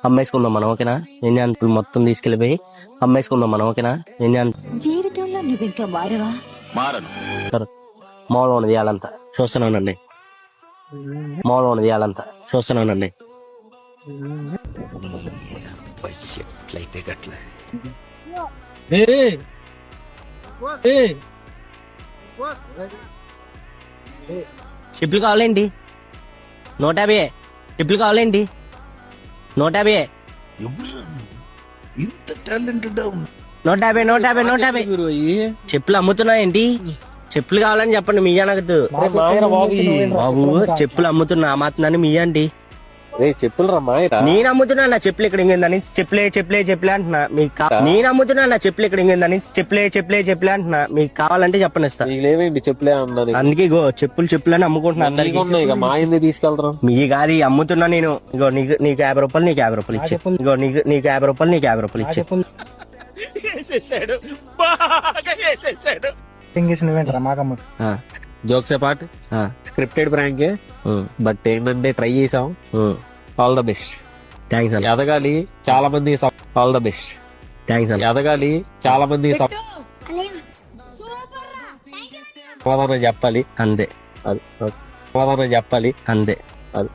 అమ్మేసుకుందాం మనం, ఓకేనా? ఎన్ని అంటులు మొత్తం తీసుకెళ్ళిపోయి అమ్మేసుకుందాం మనం, ఓకేనా? ఎన్ని అంటులు జీవితంలో నువ్వు ఇంకా మారవా? మామూలు ఉన్నది ఇవాళంతా చూస్తున్నానండి. మామూలు ఉన్నది ఇవాళంతా చూస్తున్నానండి. ఎట్లయితే గట్ల చెప్పులు కావాలేంటి? 150. చెప్పులు కావాలేంటి? 150. ఇంత టాలెంటెడ్ 150. చెప్పులు అమ్ముతున్నా ఏంటి? చెప్పులు కావాలని చెప్పండి, మీ నాకు బాబు. చెప్పులు అమ్ముతున్నా మాత్రాన్ని మీ అండి. చెప్పులు రమ్మా. నేను అమ్ముతున్నా నా చెప్పులు ఇక్కడ ఇంకేందని చెప్పులే అంటున్నా మీకు. నేను అమ్ముతున్నా నా చెప్పులు ఇక్కడ ఇంకేందని చెప్పులే అంటున్నా మీకు కావాలంటే చెప్పండి, ఇస్తా. లేవేంటి చెప్పులే అన్నా. అందుకే ఇగో చెప్పులు అని అమ్ముకుంటున్నా. ఇక మా ఎందుకు తీసుకెళ్తాం? మీ గారి అమ్ముతున్నా నేను. ఇగో నీకు 50 రూపాయలు, నీకు 50 రూపాయలు ఇచ్చే. ఇగో నీకు 50 రూపాయలు, నీకు 50 రూపాయలు ఇచ్చే. Jokes part scripted prank, but ఏంటంటే ట్రై చేసాం. All the best. థ్యాంక్స్ అన్న. ఎదగాలి చాలా మంది. All the best. థ్యాంక్స్ అన్న. ఎదగాలి చాలా మంది. సమాధానం చెప్పాలి అంతే. సమాధానం చెప్పాలి అంతే. అది.